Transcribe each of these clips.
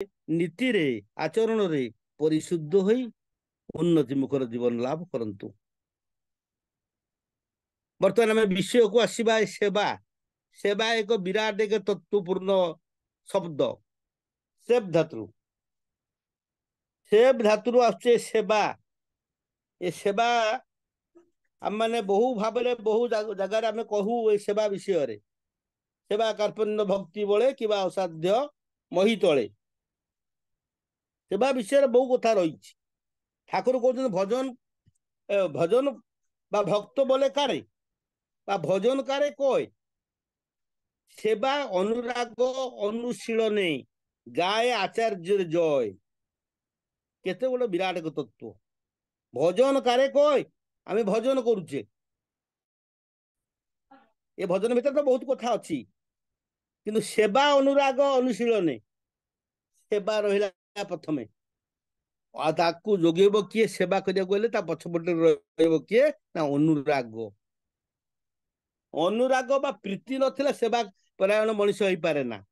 नीति रे आचरण रे परिशुद्ध होई उन्नति मुखर जीवन लाभ करंतु। बर्तमान आम विषय को आसवा सेवा। सेवा एक विराट एक तत्वपूर्ण शब्द। सेव धातु सेव धातु आसे सेवा। ए सेवा आम मैंने बहु भाव बहु जगार आम कहू ए सेवा विषय रे। सेवा कार्पण्य भक्ति बले कि असाध्य मही तले सेवा विषय बहु कथा रही। ठाकुर कहते भजन भजन बा भक्त बोले कारे बा भजन कारे कय सेवा अनुराग अनुशीलने गाए आचार्य जय। केते बड़ विराट एक तत्व। भजन कारे कय आम भजन करुचे। ये भजन भीतर तो बहुत कथा अच्छी किंतु सेवा अनुराग अनुशीलने सेवा रहा प्रथमे ताकू जोगेब किए सेवा करिया पछपटे रहिब किए ना अनुराग। अनुराग बा प्रीति नथिले सेवा परायण मनुष्य होई पारे ना।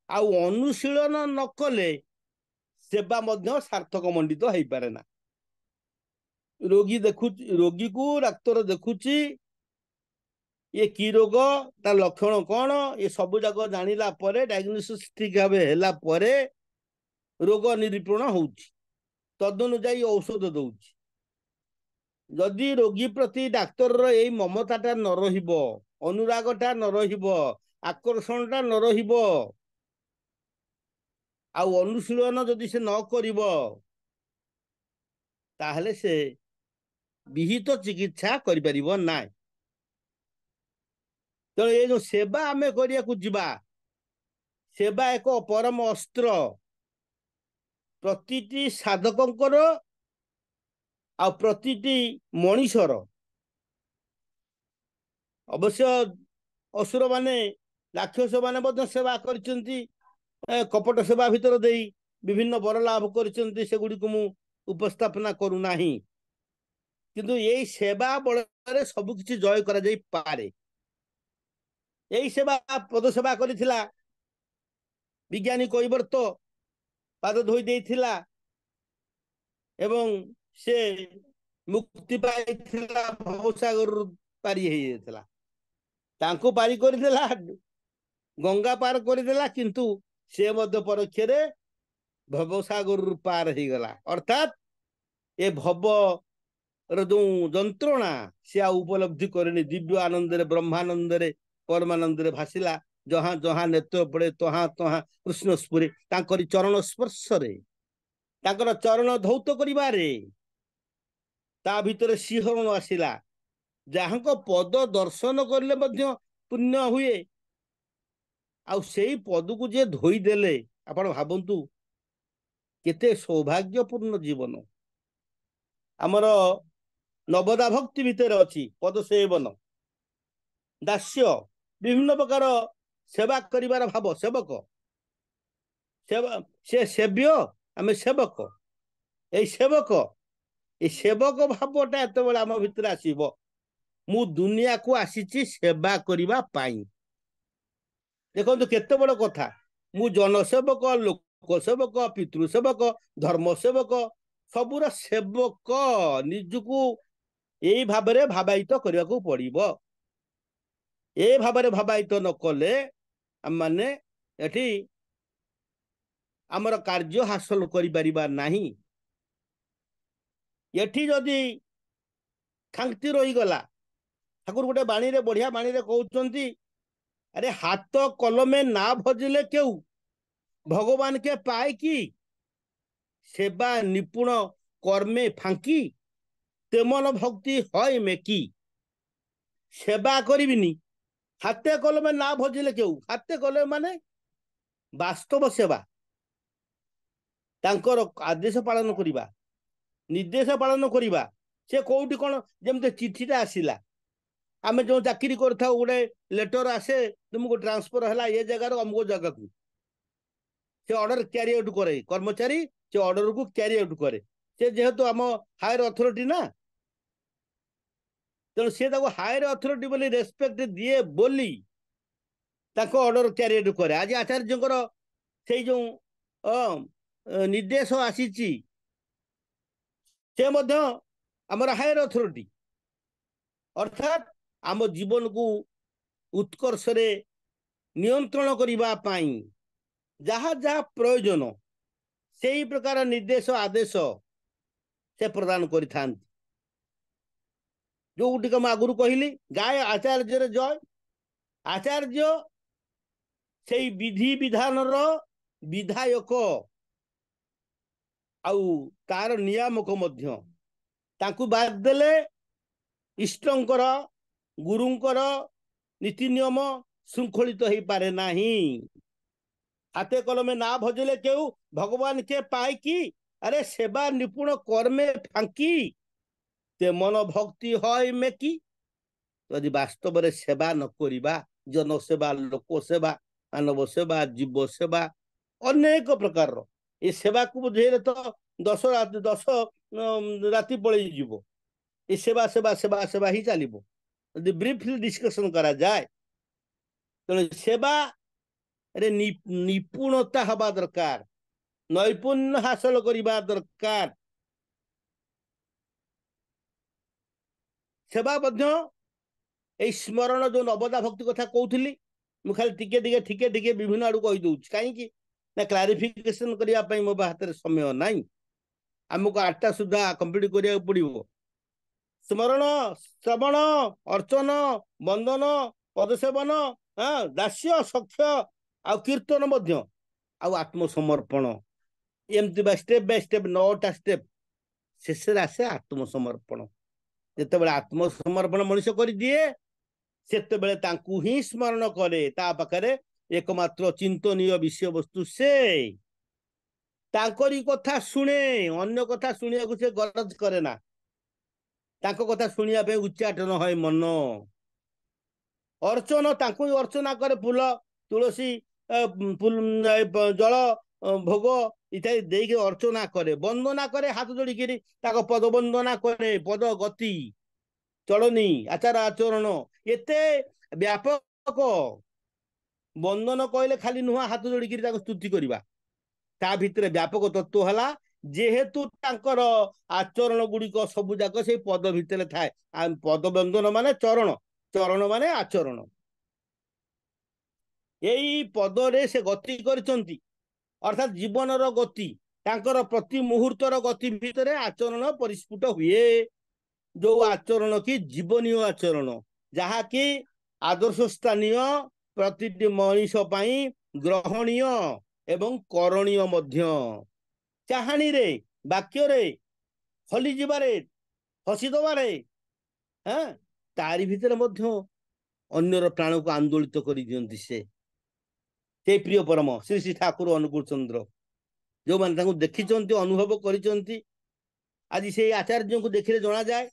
आउ अनुशीलन न कले सेवा मध्य सार्थक मंडित होई पारे ना। रोगी देखु रोगी को डाक्तर देखुची ये की रोग तार लक्षण कौन ये सब जाक जानिला परे डायग्नोसिस ठीक भाव हैला परे रोग निरूपण होउची तदनुजाई औषध दउची। जदि रोगी प्रति डाक्तर यही ममताटा न रहिबो अनुरागटा न रहिबो आकर्षणटा न रहिबो आउ अनुशीलन जदि से न करिबो ताहले से विहित चिकित्सा करि परिबो नाय। तो ये जो सेवा आमे करिया को जिबा सेवा एक परम अस्त्र। प्रतिटी साधकंकर आ प्रतिटी मनीषर अवश्य असुर माने राक्षस माने सेवा करचंती कपट सेवा भितर देई विभिन्न बर लाभ करचंती से गुडी को मु उपस्थापना करू नाही किंतु यही सेवा बଳରେ सब किछि जय करा जाई पारे। यही सेवा पद सेवा करिथिला विज्ञानी कैवर्त पाद धोई देइथिला एवं से मुक्ति पाइथिला भवसागर पारी हे जेतला तांको पारी करदेला गंगा पार करदेला किंतु से मध्य परोक्षरे भवसागर पार हे गला। अर्थात ए भव रो जो जंत्रणा से आ उपलब्धि करनी दिव्य आनंद रे ब्रह्मानंद रे परमानंद रे भासिला जहां जहां नेत्र पड़े तहां तहां कृष्ण स्पुरे तांकरी चरण स्पर्श रे तांकर चरण धौत करिबारे ता भितर सिंहरण आसिला जहां पद दर्शन करले मध्य पुण्य हुए आउ सेई पद को जे धोई देले आपण भाबंतु केते सौभाग्यपूर्ण जीवन। आमर नवदा भक्ति भितर अछि पद सेवन दास्य विभिन्न प्रकार सेवा करिवार भाव सेवक सेवा से सेव्य आमे सेवक ए सेवक भावटा एत बेला आम भितर आसीबो मु दुनिया को आसीची सेवा करिवा पाई। देखो तो केते बड़ कथा मु जनसेवक लोक सेवक पितृ सेवक धर्म सेवक सबुरा सेवक निजको यही भावरे भावायित करने को पड़िबो। ए भावरे भावायित न कले आम माने एठी आमर कार्य हासिल करि परिबा नाही। एठी जदि खांगती रही गला ठाकुर गोटे बाणी रे बढ़िया बाणी रे कहउचंती अरे हाथ कलमे ना भजिले क्यों भगवान के पाए की सेवा निपुण कर्मे फांकी तेमन भक्ति हय में की। सेवा करिबिनी हाथे कलमे ना भजिले क्यों हाथे कलमे माने वास्तव सेवा तांकर आदेश पालन करिबा निर्देश पालन करिबा से कोउटी कोन जेमते चिठीटा आसिला आमे जो चाकरी करथा गोटे लेटर आसे तुमको ट्रांसफर हला ये जगह अमुक जगह को से ऑर्डर कैरी आउट करे कर्मचारी से ऑर्डर को कैरी आउट करे से जेहेतु आम हायर अथॉरिटी ना तेणु से हायर अथॉरिटी बोली रेस्पेक्ट दिए बोली ताको ऑर्डर कैरी आउट करे। आज आचार्य से जो निर्देश आसी आमर हायर अथॉरिटी अर्थात आम जीवन को उत्कर्ष नियंत्रण करने जहाँ जहाँ प्रयोजन से ही प्रकार निर्देश आदेश से प्रदान करि जो गुटिक आगुरी कहली गाय आचार्य जय आचार्य से विधि विधान विधायक आउ तार नियामक मध्य ताकू बाद देले इष्टंकर गुरुंकर नीति नियम श्रृंखलित हो पारे नाही हाथे कलमे ना भजले केउ भगवान के पाए की अरे सेवा निपुण कर्मे फांकी ते मन भक्ति है में की यदि वास्तव में सेवा न करिबा जन सेवा लोक सेवा मानव सेवा जीव सेवा अनेक प्रकार ये सेवा को बुझे तो 10 राति पलि जीव ये सेवा सेवा सेवा सेवा ही चलो यदि ब्रीफली डिस्कशन करा जाए तो सेवा रे निपुणता हवा दरकार नैपुण्य हासिल करबा दरकार सेवा मध्य स्मरण जो नवदा भक्ति कथा कहूली मु खाली टिके टिके विभिन्न आड़ कही दूँ कहीं ना क्लारिफिकेशन करने मो हाथ में समय नाई आमको 8टा सुधा कंप्लीट करिया पड़ो स्मरण श्रवण अर्चन बंदन पदसेवन दास्य सख्य आ कीर्तन मध्य आत्मसमर्पण एमती स्टेप बाय स्टेप 9टा स्टेप शेष आसे आत्मसमर्पण जिते आत्मसमर्पण मनीष कर दिए से ही स्मरण करे ता पाखरे एकमात्र चिंतनीय विषय वस्तु से तांकरी कथा शुणे अन्य कथा शुणिया को से गरज करे ना तांको कथा शुणिया पे उच्चाटन है मन अर्चन तांको अर्चना करे फूल तुलसी जल भोग इत्यादि देके अर्चना करे वंदना करे हाथ जोड़िकी पद वंदना करे पद गति चलनी आचार आचरण एते व्यापक वंदन कहले खाली नुह हाथ जोड़िकी स्तुति करवा ता भितर व्यापक तत्व है जेहेतु तांकर आचरण गुड़िक सबू जाक से पद भितर थाए पद वंदन माने चरण चरण माने आचरण यही पदरे से गति करचंती अर्थात जीवनर गति तांकर प्रति मुहूर्तर गति भितर आचरण परिस्फुट हुए जो आचरण की जीवनीय आचरण जहा कि आदर्श स्थानीय प्रति मनीष पई ग्रहणीय एवं करणीय मध्य चाहाणी रे वाक्य रे हली जीवारे हसी दबारे हाँ तारी भितर मध्य अन्यर प्राण को आंदोलित कर दियंती से प्रिय परम श्री श्री ठाकुर अनुकूल चंद्र जो मैंने देखी अनुभव करी आज से आचार्य को देखने जना जाए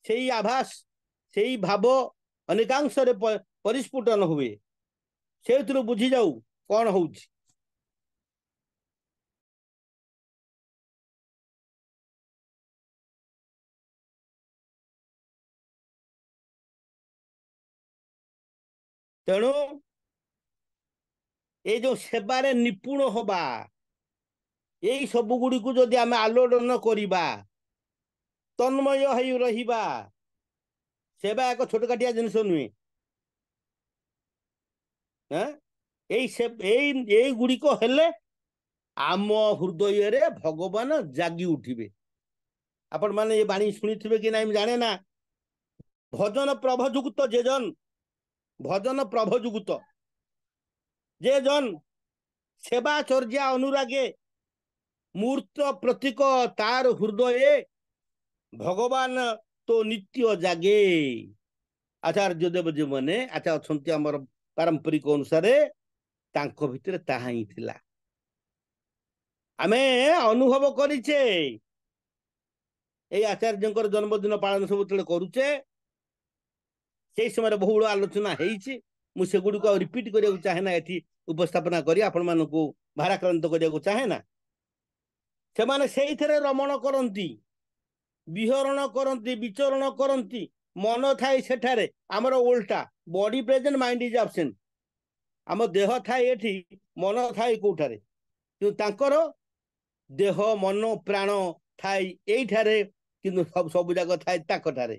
से आभास से भाव अनेकांश परिस्फुटन हुए से बुझी जाऊ कौन हो तेणु ये जो सेवारे निपुण हवा यही सब गुड़ी को जदि आम आलोड़न करिबा तन्मय हो रहिबा सेवा एक छोट काटिया जिनिस नुहे यही गुड़िक हेले आम हृदय रे भगवान जागी उठिबे आपण माने ये बाणी शुणी कि ना जाने ना भजन प्रभजुक्त जे जन भजन प्रभजुक्त जे जन सेवाचर्या अनुरागे मूर्त प्रतीक तार हृदय भगवान तो नित्य जागे आचार्य देव जी मैंने अच्छा अच्छा आमर पारंपरिक अनुसार तांको भितर ताहा ही थिला आमे अनुभव करिचे ए आचार्यंकर जन्मदिन पालन सब करुचे से समय बहुल आलोचना होइछि मु से गुडी को रिपीट करिया चाहे ना एठी उपस्थापना करी आपण मानन को भाराक्रांत करिया चाहे ना से माने सेई थरे रमण करंती विहरण करंती विचरण करंती मन थाई सेठारे हमर उल्टा body present mind is absent आम देह थाई एठी मन थाई कोठारे କିନ୍ତୁ ତାଙ୍କର ଦେହ ମନ ପ୍ରାଣ ଥାଏ ଏଇଠାରେ, କିନ୍ତୁ ସବୁ ଯାକ ଥାଏ ତାଙ୍କଠାରେ,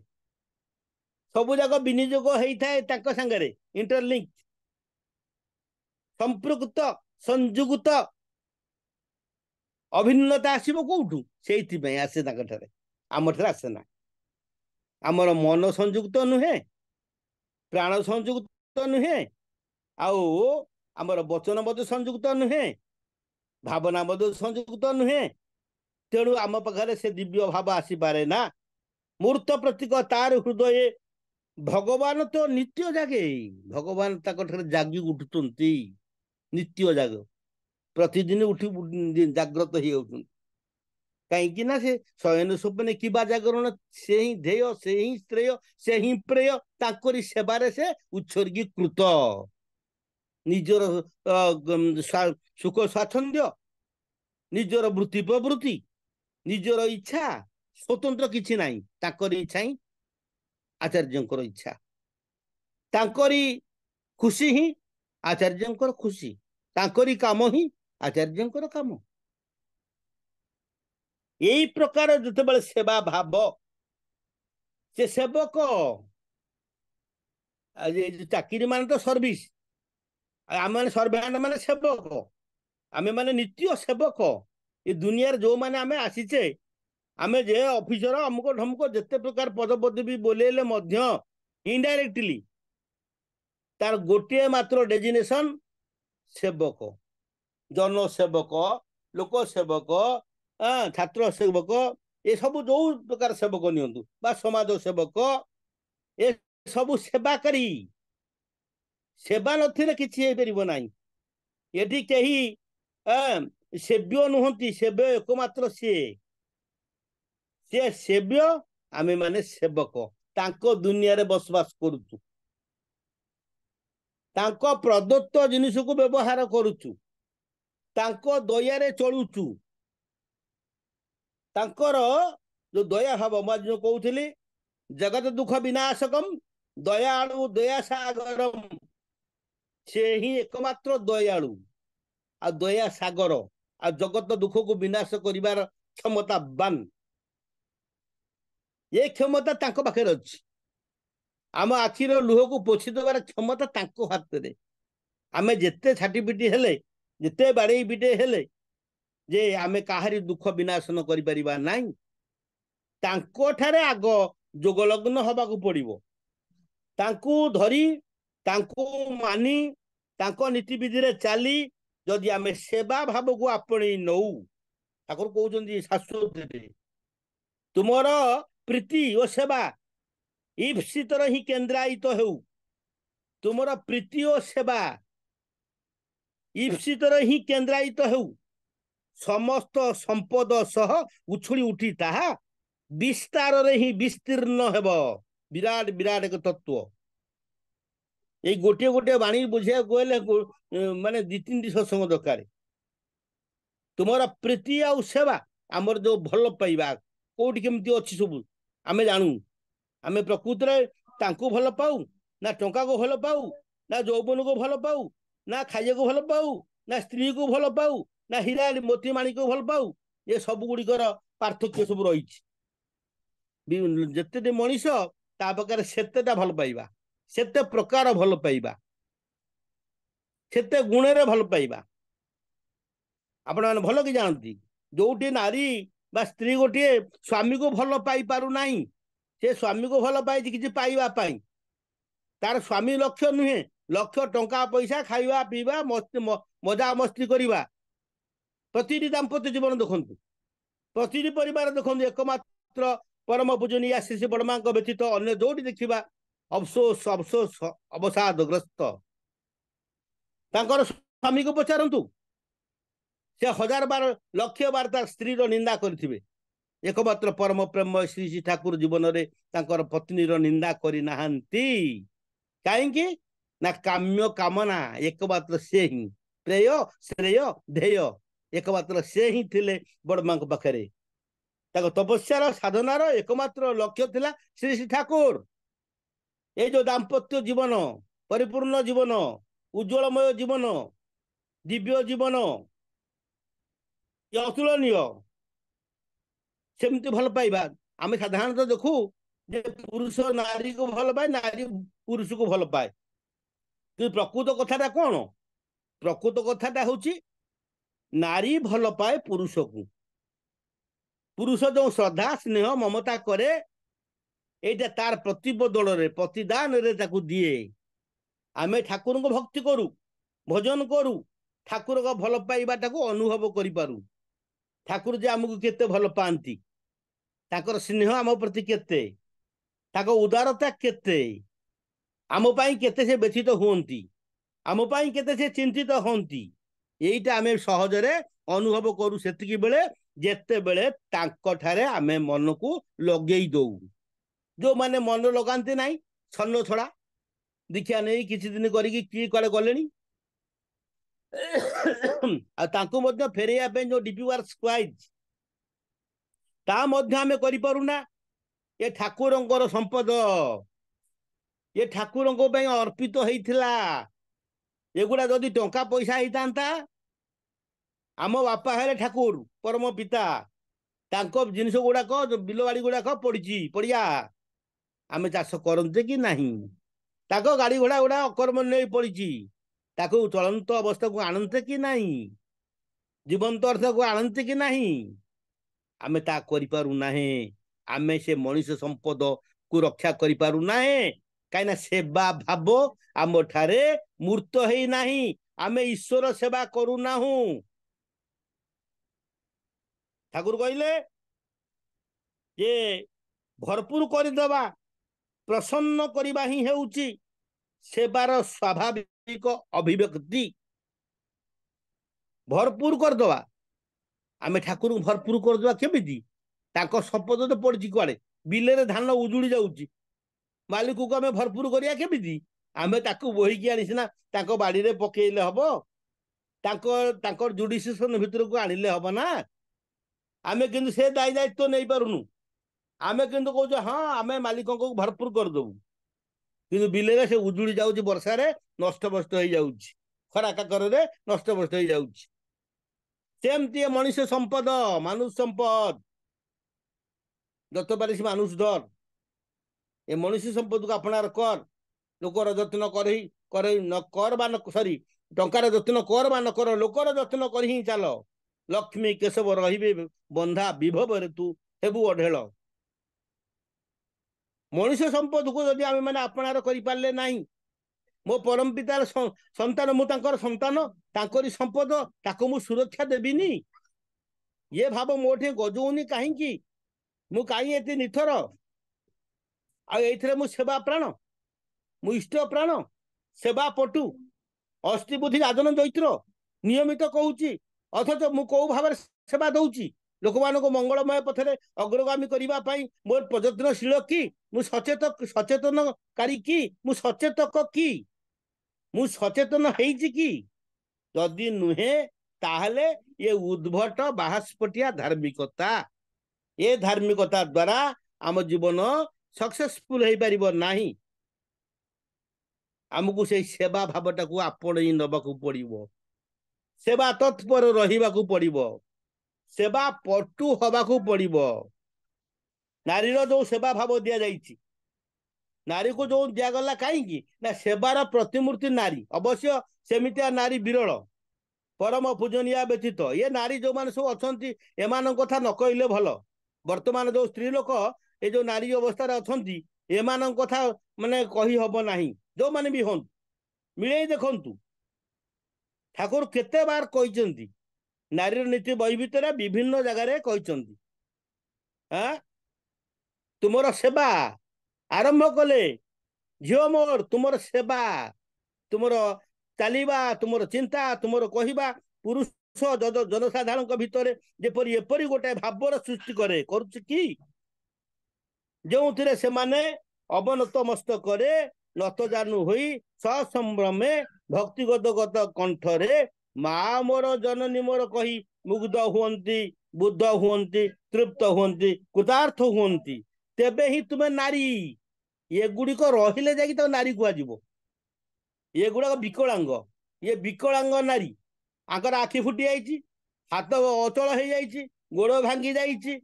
ସବୁ ଯାକ ବିନିଯୋଗ ହେଇଥାଏ ତାଙ୍କ ସାଙ୍ଗରେ, ଇଣ୍ଟରଲିଙ୍କ, ସମ୍ପୃକ୍ତ, ସଂଯୁକ୍ତ। ଅଭିନ୍ନତା ଆସିବ କୋଉଠୁ? ସେଇଥିପାଇଁ ଆସେ ତାଙ୍କଠାରେ, ଆମଠାରେ ଆସେ ନା। ଆମର ମନ ସଂଯୁକ୍ତ ନୁହେଁ, ପ୍ରାଣ ସଂଯୁକ୍ତ ନୁହେଁ, ଆଉ ଆମର ବଚନ ବୋଧ ସଂଯୁକ୍ତ ନୁହେଁ, ଭାବନା ବୋଧ ସଂଯୁକ୍ତ ନୁହେଁ। ତେଣୁ ଆମ ପାଖରେ ସେ ଦିବ୍ୟ ଭାବ ଆସିପାରେ ନା। ମୂର୍ତ୍ତ ପ୍ରତୀକ ତାର ହୃଦୟ, ଭଗବାନ ତ ନିତ୍ୟ ଜାଗେ, ଭଗବାନ ତାଙ୍କଠାରେ ଜାଗି ଉଠୁଛନ୍ତି, ନିତ୍ୟ ଜାଗ, ପ୍ରତିଦିନ ଉଠି ଜାଗ୍ରତ ହେଇଯାଉଛନ୍ତି। କାହିଁକି ନା ସେ ଶୟନ ସ୍ୱପ୍ନେ କିବା ଜାଗରଣ, ସେ ହିଁ ଧ୍ୟେୟ, ସେ ହିଁ ଶ୍ରେୟ, ସେ ହିଁ ପ୍ରେୟ, ତାଙ୍କରି ସେବାରେ ସେ ଉତ୍ସର୍ଗୀକୃତ। ନିଜର ସୁଖ ସ୍ୱାଚ୍ଛନ୍ଦ୍ୟ, ନିଜର ବୃତ୍ତି ପ୍ରବୃତ୍ତି, ନିଜର ଇଚ୍ଛା ସ୍ୱତନ୍ତ୍ର କିଛି ନାହିଁ, ତାଙ୍କରି ଇଚ୍ଛା ହିଁ ଆଚାର୍ଯ୍ୟଙ୍କର ଇଚ୍ଛା, ତାଙ୍କରି ଖୁସି ହିଁ ଆଚାର୍ଯ୍ୟଙ୍କର ଖୁସି, ତାଙ୍କରି କାମ ହିଁ ଆଚାର୍ଯ୍ୟଙ୍କର କାମ। এই ପ୍ରକାର ଯେତେବେଳେ ସେବା ଭାବ, ସେ ସେବକ, ଚାକିରି ମାନେ ତ ସର୍ଭିସ, ଆମେ ମାନେ ସର୍ଭାଣ୍ଟ ମାନେ ସେବକ, ଆମେ ମାନେ ନିତ୍ୟ ସେବକ। ଏ ଦୁନିଆରେ ଯୋଉମାନେ ଆମେ ଆସିଛେ, ଆମେ ଯେ ଅଫିସର ଅମୁକ ଢମୁକ ଯେତେ ପ୍ରକାର ପଦପଦବୀ ବୋଲେଇଲେ ମଧ୍ୟ ଇନଡାଇରେକ୍ଟଲି ତାର ଗୋଟିଏ ମାତ୍ର ଡେଜିନେସନ ସେବକ, ଜନସେବକ, ଲୋକ ସେବକ, ଛାତ୍ର ସେବକ, ଏସବୁ ଯୋଉ ପ୍ରକାର ସେବକ ନିଅନ୍ତୁ, ବା ସମାଜ ସେବକ, ଏ ସବୁ ସେବାକାରୀ। ସେବା ନଥିଲେ କିଛି ହେଇପାରିବ ନାହିଁ। ଏଠି କେହି ସେବ୍ୟ ନୁହନ୍ତି, ସେବ୍ୟ ଏକମାତ୍ର ସିଏ, ସିଏ ସେବ୍ୟ, ଆମେ ମାନେ ସେବକ। ତାଙ୍କ ଦୁନିଆରେ ବସବାସ କରୁଛୁ, ତାଙ୍କ ପ୍ରଦତ୍ତ ଜିନିଷକୁ ବ୍ୟବହାର କରୁଛୁ, ତାଙ୍କ ଦୟାରେ ଚଳୁଛୁ। ତାଙ୍କର ଯୋଉ ଦୟା ଭାବ, ମୁଁ ଆଜି ଯୋଉ କହୁଥିଲି, ଜଗତ ଦୁଃଖ ବିନାଶକମ ଦୟାଳୁ ଦୟା ସାଗରମ, ସେ ହିଁ ଏକମାତ୍ର ଦୟାଳୁ ଆଉ ଦୟା ସାଗର, ଆଉ ଜଗତ ଦୁଃଖକୁ ବିନାଶ କରିବାର କ୍ଷମତାବାନ। ଏ କ୍ଷମତା ତାଙ୍କ ପାଖରେ ଅଛି। ଆମ ଆଖିର ଲୁହକୁ ପୋଛି ଦେବାର କ୍ଷମତା ତାଙ୍କ ହାତରେ। ଆମେ ଯେତେ ଛାଟିପିଟି ହେଲେ, ଯେତେ ବାଡେଇ ପିଟେଇ ହେଲେ, ଯେ ଆମେ କାହାରି ଦୁଃଖ ବିନାଶନ କରିପାରିବା ନାହିଁ। ତାଙ୍କଠାରେ ଆଗ ଯୋଗଲଗ୍ନ ହବାକୁ ପଡିବ। ତାଙ୍କୁ ଧରି, ତାଙ୍କୁ ମାନି, ତାଙ୍କ ନୀତିବିଧିରେ ଚାଲି ଯଦି ଆମେ ସେବା ଭାବକୁ ଆପଣେଇ ନଉ, ଠାକୁର କହୁଛନ୍ତି ଶାଶ୍ୱତରେ, ତୁମର ପ୍ରୀତି ଓ ସେବା ଇପ୍ସିତର ହିଁ କେନ୍ଦ୍ରାୟିତ ହେଉ। ତୁମର ପ୍ରୀତି ଓ ସେବା ଇପ୍ସିତର ହିଁ କେନ୍ଦ୍ରାୟିତ ହେଉ। ସମସ୍ତ ସମ୍ପଦ ସହ ଉଛୁଳି ଉଠି ତାହା ବିସ୍ତାରରେ ହିଁ ବିସ୍ତୀର୍ଣ୍ଣ ହେବ। ବିରାଟ ବିରାଟ ଏକ ତତ୍ଵ। এই ଗୋଟିଏ ଗୋଟିଏ ବାଣୀ ବୁଝିବାକୁ ହେଲେ ମାନେ 2-3ଟି ସତ୍ସଙ୍ଗ ଦରକାର। ତୁମର ପ୍ରୀତି ଆଉ ସେବା, ଆମର ଯୋଉ ଭଲ ପାଇବା କୋଉଠି କେମିତି ଅଛି ସବୁ ଆମେ ଜାଣୁ। ଆମେ ପ୍ରକୃତରେ ତାଙ୍କୁ ଭଲ ପାଉ ନା ଟଙ୍କାକୁ ଭଲ ପାଉ, ନା ଯୌବନକୁ ଭଲ ପାଉ, ନା ଖାଇବାକୁ ଭଲ ପାଉ, ନା ସ୍ତ୍ରୀକୁ ଭଲ ପାଉ, ନା ହୀରା ମୋତି ମାଣିକୁ ଭଲ ପାଉ, ଏ ସବୁ ଗୁଡ଼ିକର ପାର୍ଥକ୍ୟ ସବୁ ରହିଛି। ଯେତେଟି ମଣିଷ ତା ପାଖରେ ସେତେଟା ଭଲ ପାଇବା, ସେତେ ପ୍ରକାର ଭଲ ପାଇବା, ସେତେ ଗୁଣରେ ଭଲ ପାଇବା। ଆପଣମାନେ ଭଲ କି ଜାଣନ୍ତି, ଯୋଉଠି ନାରୀ ବା ସ୍ତ୍ରୀ ଗୋଟିଏ ସ୍ୱାମୀକୁ ଭଲ ପାଇ ପାରୁନାହିଁ, ସେ ସ୍ୱାମୀକୁ ଭଲ ପାଇଛି କିଛି ପାଇବା ପାଇଁ। ତାର ସ୍ୱାମୀ ଲକ୍ଷ୍ୟ ନୁହେଁ, ଲକ୍ଷ୍ୟ ଟଙ୍କା ପଇସା, ଖାଇବା ପିଇବା, ମଜା ମସ୍ତି କରିବା। ପ୍ରତିଟି ଦାମ୍ପତ୍ୟ ଜୀବନ ଦେଖନ୍ତୁ, ପ୍ରତିଟି ପରିବାର ଦେଖନ୍ତୁ, ଏକମାତ୍ର ପରମ ପୂଜନୀୟ ଶ୍ରୀ ବଡ଼ମାଙ୍କ ବ୍ୟତୀତ ଅନ୍ୟ ଯୋଉଠି ଦେଖିବା ଅଫସୋସ ଅଫସୋସ ଅବସାଦଗ୍ରସ୍ତ। ତାଙ୍କର ସ୍ୱାମୀକୁ ପଚାରନ୍ତୁ, ସେ 1000 ବାର 1,00,000 ବାର ତାର ସ୍ତ୍ରୀର ନିନ୍ଦା କରିଥିବେ, একমাত্র পরম প্রেমময় শ্রী শ্রী ঠাকুর জীবନରେ ତାଙ୍କର ପତ୍ନୀର ନିନ୍ଦା କରିନାହାନ୍ତି। କାହିଁକି ନା କାମ୍ୟ କାମନା ଏକମାତ୍ର ସେ ହିଁ, ପ୍ରେୟ ଶ୍ରେୟ ଧ୍ୟେୟ ଏକମାତ୍ର ସେ ହିଁ ଥିଲେ ବଡମାଙ୍କ ପାଖରେ। ତାଙ୍କ ତପସ୍ୟାର ସାଧନାର ଏକମାତ୍ର ଲକ୍ଷ୍ୟ ଥିଲା ଶ୍ରୀ ଶ୍ରୀ ଠାକୁର। এই ଯୋଉ ଦାମ୍ପତ୍ୟ ଜୀବନ, ପରିପୂର୍ଣ୍ଣ ଜୀବନ, ଉଜ୍ଜଳମୟ ଜୀବନ, ଦିବ୍ୟ ଜୀବନ, ये अतुलनीय सेमती भल पाइबा आम साधारणतः देखू जे पुरुष नारी को भल पाए नारी पुरुष को भल पाए कि प्रकृत कथाटा कौन प्रकृत कथाटा हूँ नारी भल पाए पुरुष को पुरुष जो श्रद्धा स्नेह ममता करे एटा तार प्रतिबदल प्रतिदान रे ताकू दिए आमे ठाकुर को भक्ति करू भजन करू ठाकुर को भल पाइबाटा को अनुभव करि पारू ठाकुर जे आमको केते भल पाती ताकर स्नेह आम प्रति केते ताको उदारता केते आम पाई केते से व्यथित हुंती आम पाई केते से चिंतित होंती एइटा आमे सहजरे अनुभव करू सेतिकी बेले जेते बेले तांको ठारे आमे मन को लगेई दऊ जो माने मन लगाते नाई छन्न छड़ा दीक्षा नहीं किसी दिन करी किए कड़े गले फेरैया जो डीपी वर्क स्क्वाइज ता मध्य आमे करि पारुना ये ठाकुरंकर संपद ये ठाकुरंको पे अर्पित होइथिला एगुड़ा जदि टंका पैसा होता आम बापा हेले ठाकुर परम पिता तांको जिनिस गुड़ाक बिल बाड़ी गुड़ाक पड़ी पड़िया आमे चाष करते कि नहीं ताको गाड़ी घोड़ा गुड़ा अकर्म नहीं पड़ी ताको चलंत अवस्था को आणते कि नहीं जीवंत अर्थ को आणते कि नहीं आमे ता करि पारु नाही आमे से मनुष्य संपद को रक्षा करि पारु नाही काइना सेवा भाव आम ठारे मूर्त हेई नाही आमे ईश्वर सेवा करू नाहु ठाकुर कहले ये भरपूर कर दबा प्रसन्न करबा ही हेउची सेवार स्वाभाविक अभिव्यक्ति भरपूर कर दबा आमे ठाकुर भरपूर कर दबा केमिति ताको संपद तो पड़ची कुआडे बिलेरे धान उजुड़ी जाउची मालिक को आमे भरपूर करिया केमिति आमे ताको बोहिकी आनी सिना ताको बाड़ी रे पकेइले हबो ताको जुडिशियन भितर को आनिले हबो ना आमे किंतु से दायी दायित्व नहीं पारुनु आमे किंतु कहू हाँ आमे मालिक को भरपूर कर दबु किंतु बिलेरे से उजुड़ी जाउची वर्षा रे नष्ट बष्ट हो जाउची खरा काकर रे नष्ट बष्ट हो जाउची सेमती मनुष्य संपद मानुष संपद जत पारिस मानुष धर ए मनुष्य संपद को अपनार कर लोकर जत्न कर न कर बा न सॉरी टंकार जत्न कर बा न कर लोकर जत्न कर ही चल लक्ष्मी केशव रहिबे बंधा विभव रे तू हेबु अढेल मनुष्य संपद को जदि आमे माने अपनार करि पारले नाही मो परम पितार संतान मु तांकर संतान तांकरी संपद ताको मु सुरक्षा देबिनी ये भाव मोठे गजौनी काहे की मु काई एते निथर आ एथरे मु सेवा प्राण मु इष्ट प्राण सेवा पटु अस्थि बुद्धि राजन दैत्र नियमित कहूची अथच मु को भाव सेवा दउची लोक मानको मंगलमय पथरे अग्रगामी करिबा पई मोर प्रयत्नशील की मु सचेतनकारी की मु सचेतक की मु सचेतन हेइची की जदि नुहे ताहले ये उद्भट बाहस्पटिया धार्मिकता ये धार्मिकता द्वारा आम जीवन सक्सेसफुल हो पार नहीं आमको से सेवा भावटा को आपणई नबाकू पड़िबो सेवा तत्पर रहिबाकू पड़िबो सेवा पटु हबाकू पड़िबो नारीर जो सेवा भाव दिया जाइछि नारी को जो दिगला कहीं ना सेवार प्रतिमूर्ति नारी अवश्य सेमितिया नारी विरल परम पूजनिया व्यतीत ये नारी जो मान सब अच्छा एमान कथा न कहले भल वर्तमान जो स्त्री लोक ये जो नारी अवस्था अच्छा एमान कथा माने कही हब नहीं जो माने भी हूँ मिले देखु ठाकुर केते बार कहते नारी नीति बही भितर विभिन्न जगार कहते तुमर सेवा आरंभ कले झील मोर तुमर सेवा तुमर चलवा तुमर चिंता तुमर कहवा पुरुष जनसाधारण भितर जेपरी एपरी गोटे भावर सृष्टि करे कि जो थे से माने अवनत मस्तक नत जानू हुई ससंभ्रमे भक्तिगत कंठरे माँ मोर जननी मोर कही मुग्ध हुंती बुद्ध हुंती तृप्त हुंती कृतार्थ हुंती तेबे ही तुम्हें नारी ये गुड़िक रहिले जाकि तो नारी कह ये गुड़ाक विकलांग ये विकलांग नारी आंकर आखि फुटी जाइए हाथ अचल हो जाइए, गोड़ भांगी जाइए,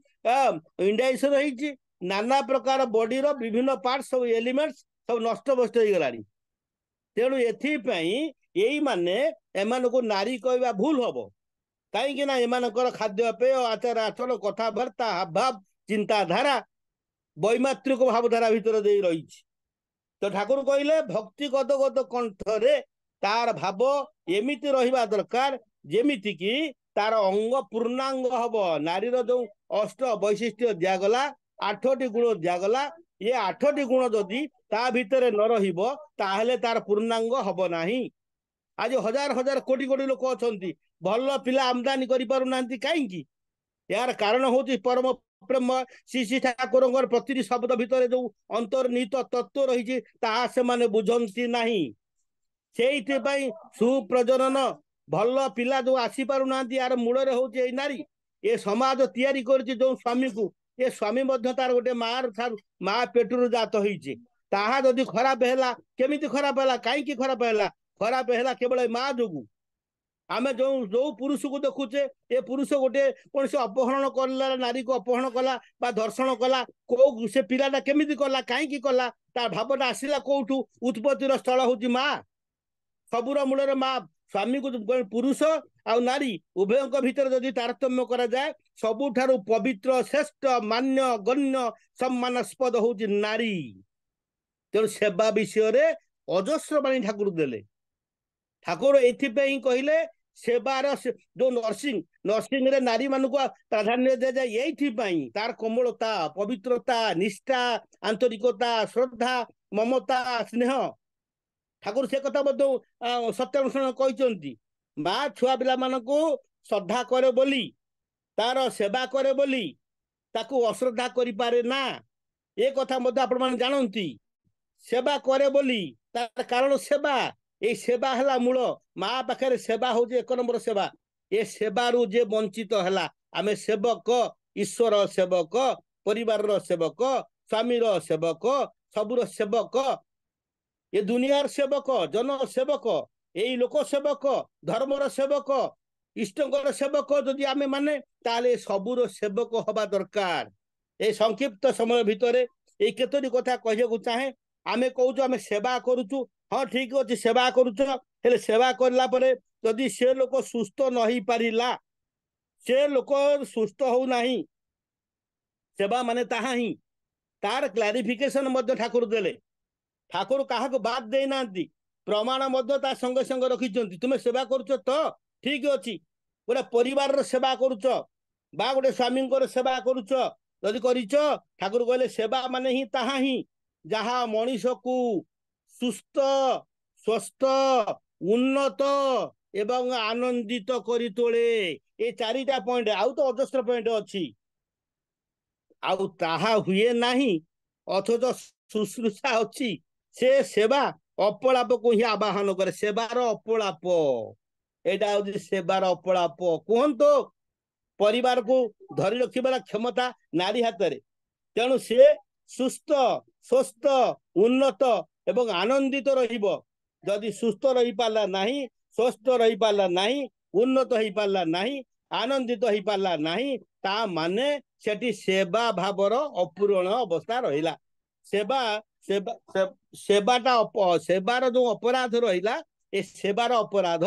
इंडाइजेशन होइछि, नाना प्रकार बॉडी रो विभिन्न पार्ट सब एलिमेंट्स सब नष्ट बस्ट हो गलानी। तेणु एथिपाई यही माने एमानको नारी कहवा भूल हबो, कहीं ना एमानकर खाद्य पेय आचार आचरण कथबार्ता हावभाव चिंताधारा वैमात्रिक भावधारा भितर दे रही। तो ठाकुर कहले भक्ति गद गद कंठरे तार भाव एमिति रहिबा दरकार जेमिति कि तार अंग पूर्णांग हब। नारीर जो अष्ट वैशिष्ट्य दिगला 8टी गुण दिगला, ये 8टी गुण जदि ता भितर न रहिबो ताहले तार पूर्णांग हब नाही। आज हजार हजार कोटी कोटी लोक अछंती भल पिला आमदानी करि पारु नांती, काईकी यार कारण होची परम प्रेम श्री श्री ठाकुर प्रति शब्द भितर जो अंतर्निहित तत्व रही से माने बुझंती नाही। से सुप्रजनन भल पिला जो आसी पारु नांती यार मूल रे होची ए नारी। ए समाज तैयारी करछि जो स्वामी को, ये स्वामी मध्य तार गोटे माँ पेटरू जात होइछि, ताहा जदि खराब हैला केमिति खराब हैला, काईकी खराब हैला, खराब हैला केवल माँ जोगु। आमे जो जो पुरुष को देखुचे ये पुरुष गोटे कौन से अपहरण कला, नारी को अपहरण कला बा धर्षण कला, को से पिलाटा केमिति कला, काईकी कला, तार भावटा आसिला कोठू, उत्पत्तिर स्थल होची माँ। सबुर मूल माँ। स्वामी को पुरुष आ नारी उभयों भितर जदि तारतम्य करा जाए सबुठारु पवित्र श्रेष्ठ मान्य गण्य सम्मानास्पद होची नारी। तेणु सेवा विषय रे अजस्र बाणी ठाकुर देले। ठाकुर एथिपाई कहले सेवार जो नर्सिंग नर्सिंग रे नारी मान को प्राधान्य दिया जाए यही तार कोमलता पवित्रता निष्ठा आंतरिकता श्रद्धा ममता स्नेह। ठाकुर से कथा सत्यानुष्ठान कहते माँ छुआ पिला मान को श्रद्धा करे बोली तार सेवा करे बोली ताकू अश्रद्धा करि पारे ना। ये कथा आपण माने जानती सेवा करे बोली तार कारण सेवा। ये सेवा है मूल माँ पाखे सेवा हूँ 1 नंबर सेवा। ये सेवारू जे वंचित है आम सेवक ईश्वर सेवक परिवार सेवक स्वामी सेवक सबुर सेवक ये दुनियार सेवक जन सेवक यही लोक सेवक धर्मर सेवक इष्टकर सेवक जदि आम माने ताले सबुर सेवक हवा दरकार। ये संक्षिप्त समय भितर ये केतोटी कथा कहू चाहे आमे कहूँ आम सेवा करुचु हाँ ठीक अच्छे सेवा करुच हेले सेवा करला परे जदि से लोक सुस्थ नहीं पारिला से लोक सुस्थ हो नहीं सेवा माने ताहा ही तार क्लारिफिकेशन मध्य ठाकुर देले। ठाकुर कहा बाद दे ना प्रमाण मध्य ता संगे संगे रखिछंती तुमे सेवा करुच तो ठीक अच्छी गोटे परिवार सेवा करुच बा गोटे स्वामी सेवा करुच जदि करिच ठाकुर कहले सेवा माने ही ताहा ही जहा मनीष को सुस्थ स्वस्थ उन्नत एवं आनंदित करी तोले। ये 4टा पॉइंट आउ तो अजस्र पॉइंट अच्छी आउ ताहा हुए नहीं अथच शुश्रूषा अच्छी से सेवा अपलाप को ही आवाहन करे सेवार अपलाप। एटा हूँ सेवार अपलाप कहतो परिवार को धरी रखिबार क्षमता नारी हाथ रे। तेणु से सुस्थ स्वस्थ उन्नत एवं आनंदित रहिबो। जदि सुस्थ रही पाला नहीं स्वस्थ रही पाला नहीं उन्नत हो पाला नहीं आनंदित हो पाला नहीं ता माने सेठी सेवा भावर अपूर्ण अवस्था रहिला। सेवा सेवा सेवाटा सेवार जो अपराध रहिला ए सेवार अपराध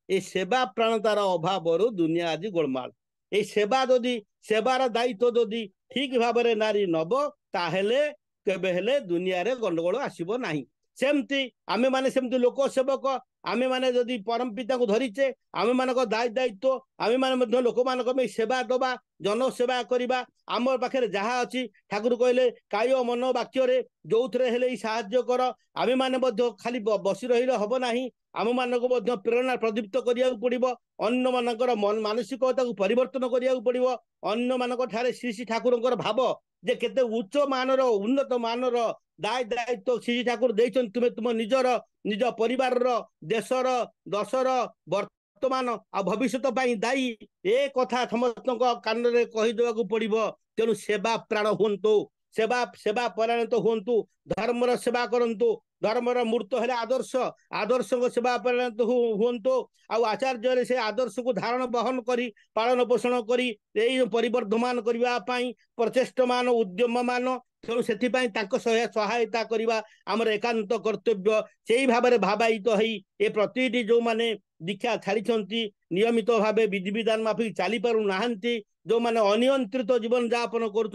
ए सेवा प्राणतार अभाव दुनिया आज गोलमाल। ए सेवा जदि सेवार दायित्व जदि ठीक भाव नारी नब ताहेले केबे हेले दुनिया रे गंडगोल आसीबो नाही। सेमती आमे माने सेमती लोक सेवक आमे माने जदि परम पिता को धरिचे आमे मानक दायित्व आमे माने मध्य लोक मानक में सेवा दबा जन सेवा करिबा आम पाखे जहाँ अच्छी ठाकुर कहले काय मन वाक्य रे जो थे हेले साहाय्य कर आमे माने मध्य खाली बसी रही हब नाही। आम मानक मध्य प्रेरणा प्रदीप्त करिया पड़िबो अन्य मानकर मानसिकता को परिवर्तन करिया पड़िबो अन्य मानक ठारे श्री श्री ठाकुरंकर भाव जे केते उच्च मानर उन्नत मानर दायित्व श्री ठाकुर देइछन तुमे तुम निजर निज परिवार देशर दशर वर्तमान आ भविष्यत पाई दायी ए कथा समस्त कान रे कहि देबाकू पड़िबो। तेणु सेवा प्राण हुंतो सेवा सेवा परायण हुंतु धर्मर सेवा करंतु धर्मर मूर्त हेले आदर्श आदर्श को सेवा परायण हुंतु आचार्य से आदर्श को धारण बहन करी पालन पोषण करी परिवर्धमान करने प्रचेष्ट मान उद्यम मान तेणु से सहायता करवा आमर एकांत कर्तव्य से भाव में भावायित हो ए प्रति जो माने दीक्षा छाड़ी नियमित भाव विधि विधान माफिक चली पार ना जो माने अनियंत्रित जीवन यापन कर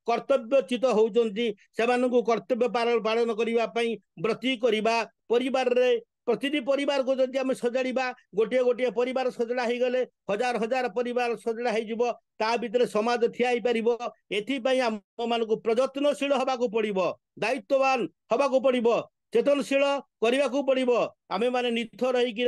कर्तव्यच्युत होती कर्तव्य पालन करने व्रती करवा परिवार रे प्रति परिवार को जब आम सजाड़ा गोटे गोटे परिवार सजड़ा हो गले हजार हजार परिवार सजड़ा हो ता भितर समाज ठिया एपाई आम मान प्रयत्नशील हवा पड़ो दायित्ववान हवा पड़ो चेतनशील करने को पड़ो आम मैंने निथ रही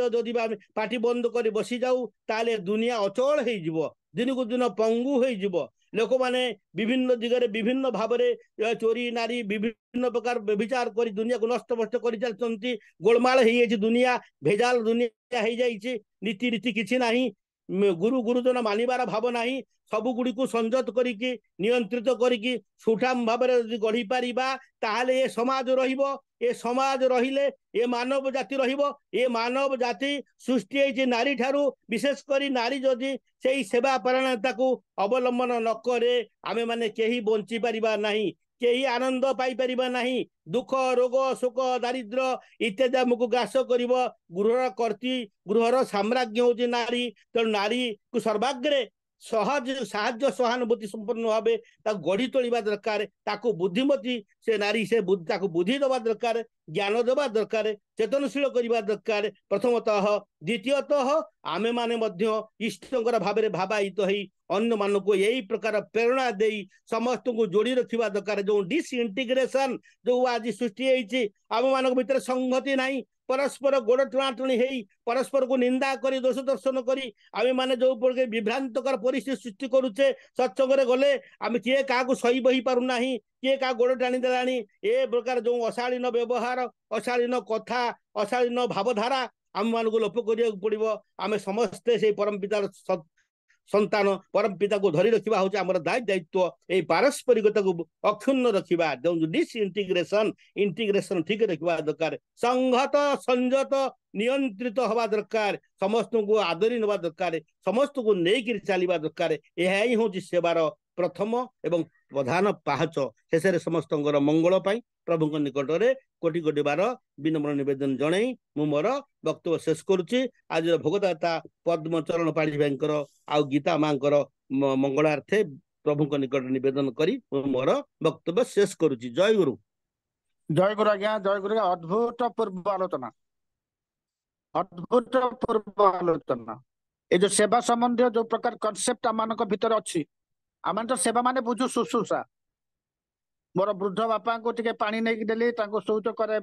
पार्टी बंद कर बसी जाऊ ताले दुनिया अचल हो दिन को दिन पंगु हो लोक मैंने विभिन्न दिगरे विभिन्न भाव में चोरी नारी विभिन्न प्रकार व्यभिचार कर दुनिया को नष्ट भ्रष्ट कर चलती गोलमाल हो दुनिया भेजाल दुनिया हो जाइए नीति रीति किसी ना गुरु गुरुजन मानिबार भाव ना सबु गुड़ी को संयत करिकी नियंत्रित करिकी सुठाम भाव में गढ़ी पारिबा ताहले ये समाज रहिबो ए समाज रहिले ए मानव जाति रहिबो ए मानव जाति सृष्टि होइछि नारी ठारू विशेष करी नारी जदि सेई सेवा परायणता को अवलंबन न करे आमे माने केही बंची पारिबा नाही केही आनंद पाई परिबा नाही दुख रोग शोक दारिद्र इत्यादि आमको ग्रास कर गृहर कर्ती गृहर साम्राज्य होची नारी तेणु नारी को सर्वाग्रे सहज साहाय्य सहानुभूति संपन्न भाव गढ़ी तोड़ा दरकार बुद्धिमती से नारी से बुद्धि दबा दरकार ज्ञान दबा दरकार चेतनशील करने दरकार प्रथमतः द्वितीयतः आमे माने मध्य इष्टकर भाव में भावायित हो अन्य मान को यही प्रकार प्रेरणा दे समस्त को जोड़ी रखा दरकार जो डिसइंटीग्रेशन जो आज सृष्टि आम मान भीतर संहति नहीं परस्पर गोड़ टणाटणी परस्पर को निंदा करी दोष दर्शन करी आमे माने जो विभ्रांतकर परिस्थिति सृष्टि करुचे सत्संग गले आम किए क्या सही बही पार ना किए क्या गोड़ टाणी देला ए प्रकार जो अशालीन व्यवहार अशालीन कथा अशालीन भावधारा आम मान को लोप करिया पड़ो आम समस्ते से परम पितार संतान परम पिता को धरी रखा हूँ आम दायित्व ये पारस्परिकता को अक्षुण्ण रखा जो डिसइंटीग्रेशन इंटीग्रेशन ठीक रखा दरकार संहत संयत नियंत्रित हवा दरकार समस्त को आदरी नवा दरकार समस्त को लेकिन चलवा दरकार यह ही हूँ सेवार प्रथम एवं प्रधान पाहच शेष समस्त मंगल प्रभु निकट में कोटि कोटि बार विनम्र निवेदन जन मु मोर वक्तव्य शेष करुच्ची आज भोगदाता पद्मचरण पाढ़ी भाई आउ गीता माँ मंगलार्थे प्रभु निकट निवेदन करी मोर वक्तव्य शेष करुच्ची जय गुरु आज्ञा जय गुरु अद्भुत पूर्व आलोचना ये जो सेवा संबंधी जो प्रकार कॉन्सेप्ट आम भीतर अच्छी आम तो सेवा माने बुझु शुश्रूषा मोर वृद्ध बापा को टिके पानी नहीं देली शौच करने